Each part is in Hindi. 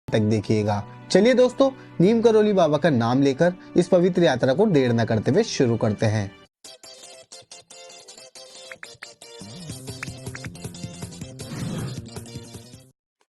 तक देखिएगा। चलिए दोस्तों, नीम करोली बाबा का नाम लेकर इस पवित्र यात्रा को देर न करते हुए शुरू करते हैं।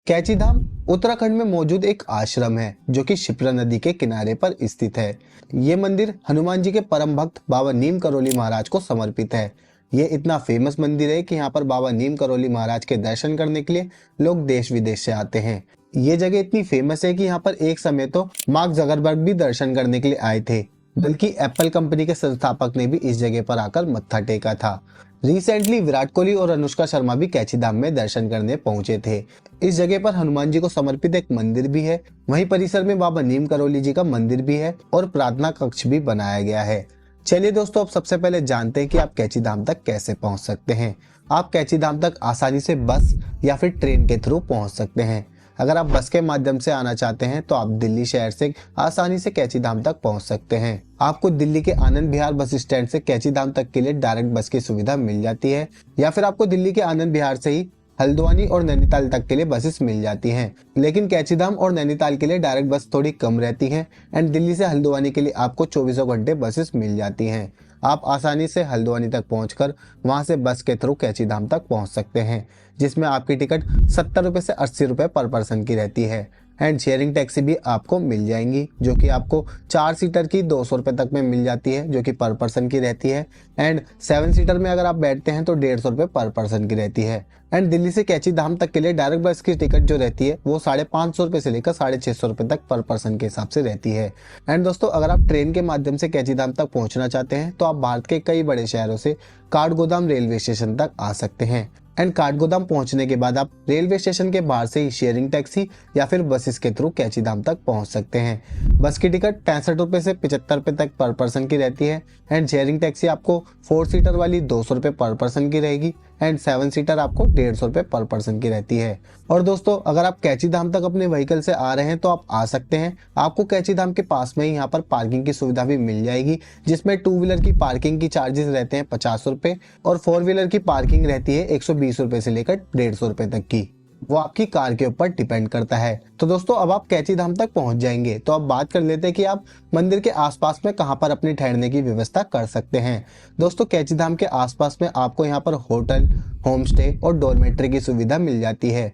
कैची धाम उत्तराखंड में मौजूद एक आश्रम है जो कि शिप्रा नदी के किनारे पर स्थित है। ये मंदिर हनुमान जी के परम भक्त बाबा नीम करोली महाराज को समर्पित है। ये इतना फेमस मंदिर है कि यहाँ पर बाबा नीम करोली महाराज के दर्शन करने के लिए लोग देश विदेश से आते हैं। ये जगह इतनी फेमस है कि यहाँ पर एक समय तो मार्क जगरबर्ग भी दर्शन करने के लिए आए थे, बल्कि एप्पल कंपनी के संस्थापक ने भी इस जगह पर आकर मत्था टेका था। रिसेंटली विराट कोहली और अनुष्का शर्मा भी कैची धाम में दर्शन करने पहुंचे थे। इस जगह पर हनुमान जी को समर्पित एक मंदिर भी है। वहीं परिसर में बाबा नीम करोली जी का मंदिर भी है और प्रार्थना कक्ष भी बनाया गया है। चलिए दोस्तों, अब सबसे पहले जानते हैं कि आप कैची धाम तक कैसे पहुंच सकते हैं। आप कैची धाम तक आसानी से बस या फिर ट्रेन के थ्रू पहुंच सकते हैं। अगर आप बस के माध्यम से आना चाहते हैं तो आप दिल्ली शहर से आसानी से कैची धाम तक पहुंच सकते हैं। आपको दिल्ली के आनंद विहार बस स्टैंड से कैची धाम तक के लिए डायरेक्ट बस की सुविधा मिल जाती है, या फिर आपको दिल्ली के आनंद विहार से ही हल्द्वानी और नैनीताल तक के लिए बसेस मिल जाती हैं। लेकिन कैची धाम और नैनीताल के लिए डायरेक्ट बस थोड़ी कम रहती है एंड दिल्ली से हल्द्वानी के लिए आपको 24 घंटे बसेस मिल जाती हैं। आप आसानी से हल्द्वानी तक पहुंचकर वहां से बस के थ्रू कैची धाम तक पहुंच सकते हैं, जिसमें आपकी टिकट 70 रुपए से 80 रुपए पर पर्सन की रहती है। एंड शेयरिंग टैक्सी भी आपको मिल जाएंगी, जो कि आपको 4 सीटर की 200 रुपए तक में मिल जाती है, जो कि पर पर्सन की रहती है। एंड 7 सीटर में अगर आप बैठते हैं तो 150 रुपए पर पर्सन की रहती है। एंड दिल्ली से कैची धाम तक के लिए डायरेक्ट बस की टिकट जो रहती है वो 550 रुपए से लेकर 650 रुपए तक पर पर्सन के हिसाब से रहती है। एंड दोस्तों, अगर आप ट्रेन के माध्यम से कैची धाम तक पहुंचना चाहते हैं तो आप भारत के कई बड़े शहरों से काठगोदाम रेलवे स्टेशन तक आ सकते हैं। एंड काठगोदाम पहुंचने के बाद आप रेलवे स्टेशन के बाहर से ही शेयरिंग टैक्सी या फिर बसेस के थ्रू कैची धाम तक पहुंच सकते हैं। बस की टिकट 65 रुपए से 75 रुपए तक पर पर्सन की रहती है। एंड शेयरिंग टैक्सी आपको 4 सीटर वाली 200 रुपए पर पर्सन की रहेगी एंड 7 सीटर आपको 150 रुपए पर पर्सन की रहती है। और दोस्तों, अगर आप कैची धाम तक अपने व्हीकल से आ रहे हैं तो आप आ सकते हैं। आपको कैची धाम के पास में ही यहाँ पर पार्किंग की सुविधा भी मिल जाएगी, जिसमें 2 व्हीलर की पार्किंग की चार्जेस रहते हैं 50 रुपए और 4 व्हीलर की पार्किंग रहती है 120 रुपए से लेकर 150 रुपए तक की। वो आपकी कार के ऊपर डिपेंड करता है। तो दोस्तों, अब आप कैची धाम तक पहुंच जाएंगे तो अब बात कर लेते हैं कि आप मंदिर के आसपास में कहां पर अपनी ठहरने की व्यवस्था कर सकते हैं। दोस्तों, कैची धाम के आसपास में आपको यहां पर होटल, होम स्टे और डॉर्मेट्री की सुविधा मिल जाती है।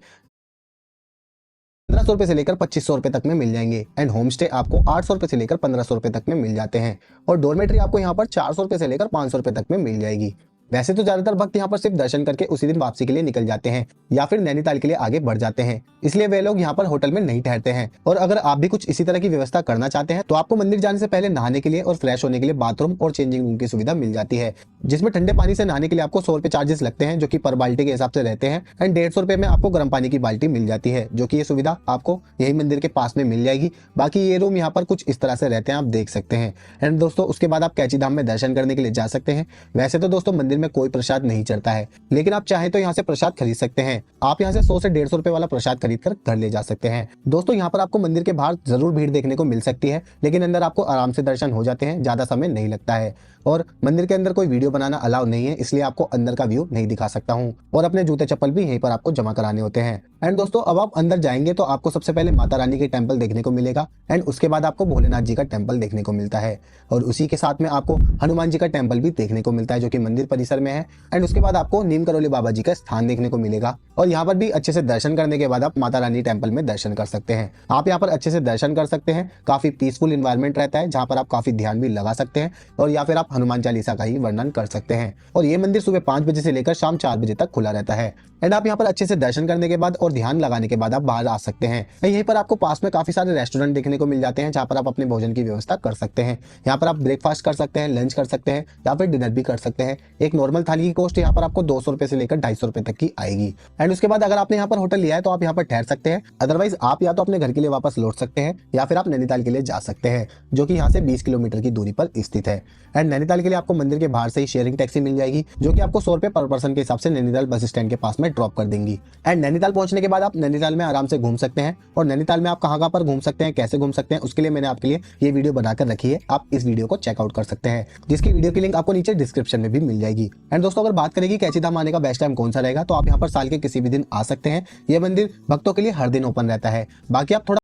1500 रुपए से लेकर 2500 रुपए तक में मिल जाएंगे एंड होम स्टे आपको 800 रुपए से लेकर 1500 रुपए तक में मिल जाते हैं और डॉर्मेट्री आपको यहाँ पर 400 रुपए से लेकर 500 रुपए तक में मिल जाएगी। वैसे तो ज्यादातर भक्त यहाँ पर सिर्फ दर्शन करके उसी दिन वापसी के लिए निकल जाते हैं या फिर नैनीताल के लिए आगे बढ़ जाते हैं, इसलिए वे लोग यहाँ पर होटल में नहीं ठहरते हैं। और अगर आप भी कुछ इसी तरह की व्यवस्था करना चाहते हैं तो आपको मंदिर जाने से पहले नहाने के लिए और फ्रेश होने के लिए बाथरूम और चेंजिंग रूम की सुविधा मिल जाती है, जिसमें ठंडे पानी से नहाने के लिए आपको 100 रुपए चार्जेस लगते हैं, जो कि पर बाल्टी के हिसाब से रहते हैं। एंड 150 रुपए में आपको गर्म पानी की बाल्टी मिल जाती है, जो कि ये सुविधा आपको यही मंदिर के पास में मिल जाएगी। बाकी ये रूम यहाँ पर कुछ इस तरह से रहते हैं, आप देख सकते हैं। एंड दोस्तों, उसके बाद आप कैची धाम में दर्शन करने के लिए जा सकते हैं। वैसे तो दोस्तों मंदिर में कोई प्रसाद नहीं चढ़ता है, लेकिन आप चाहें तो यहाँ से प्रसाद खरीद सकते हैं। आप यहाँ से 100 से 150 रुपए वाला प्रसाद खरीद कर घर ले जा सकते हैं। दोस्तों, यहाँ पर आपको मंदिर के बाहर जरूर भीड़ देखने को मिल सकती है, लेकिन अंदर आपको आराम से दर्शन हो जाते हैं, ज्यादा समय नहीं लगता है। और मंदिर के अंदर कोई वीडियो बनाना अलाउ नहीं है, इसलिए आपको अंदर का व्यू नहीं दिखा सकता हूँ और अपने जूते चप्पल भी यहीं पर आपको जमा कराने होते हैं। एंड दोस्तों, अब आप अंदर जाएंगे तो आपको सबसे पहले माता रानी के टेम्पल देखने को मिलेगा एंड उसके बाद आपको भोलेनाथ जी का टेम्पल देखने को मिलता है और उसी के साथ में आपको हनुमान जी का टेम्पल भी देखने को मिलता है, जो कि मंदिर परिसर में है। एंड उसके बाद आपको नीम करोली बाबा जी का स्थान देखने को मिलेगा और यहाँ पर भी अच्छे से दर्शन करने के बाद आप माता रानी टेम्पल में दर्शन कर सकते हैं। आप यहाँ पर अच्छे से दर्शन कर सकते हैं। काफी पीसफुल इन्वायरमेंट रहता है, जहाँ पर आप काफी ध्यान भी लगा सकते हैं और या फिर आप हनुमान चालीसा का ही वर्णन कर सकते हैं। और ये मंदिर सुबह 5 बजे से लेकर शाम 4 बजे तक खुला रहता है। एंड आप यहाँ पर अच्छे से दर्शन करने के बाद और ध्यान लगाने के बाद आप बाहर आ सकते हैं। यहीं पर आपको पास में काफी सारे रेस्टोरेंट देखने को मिल जाते हैं, जहाँ पर आप अपने भोजन की व्यवस्था कर सकते हैं। यहाँ पर आप ब्रेकफास्ट कर सकते हैं, लंच कर सकते हैं या फिर डिनर भी कर सकते हैं। एक नॉर्मल थाली की कॉस्ट यहाँ पर आपको 200 रुपए से लेकर 250 रुपए तक की आएगी। एंड उसके बाद अगर आपने यहाँ पर होटल लिया है तो आप यहाँ पर ठहर सकते हैं, अदरवाइज आप या तो अपने घर के लिए वापस लौट सकते हैं या फिर आप नैनीताल के लिए जा सकते हैं, जो कि यहाँ से 20 किलोमीटर की दूरी पर स्थित है। एंड नैनीताल के लिए आपको मंदिर के बाहर से ही शेयरिंग टैक्सी मिल जाएगी, जो कि आपको 100 रुपए पर पर्सन के हिसाब से नैनीताल बस स्टैंड के पास में ड्रॉप कर देंगी। एंड नैनीताल पहुंचने के बाद आप नैनीताल में आराम से घूम सकते हैं और नैनीताल में आप कहाँ पर घूम सकते हैं, कैसे घूम सकते हैं, उसके लिए मैंने आपके लिए ये वीडियो बनाकर रखी है। आप इस वीडियो को चेकआउट कर सकते हैं, जिसकी वीडियो की लिंक आपको नीचे डिस्क्रिप्शन में भी मिल जाएगी। एंड दोस्तों, अगर बात करें कि कैची धाम आने का बेस्ट टाइम कौन सा रहेगा, तो आप यहाँ पर साल के किसी भी दिन आ सकते हैं। ये मंदिर भक्तों के लिए हर दिन ओपन रहता है। बाकी आप थोड़ा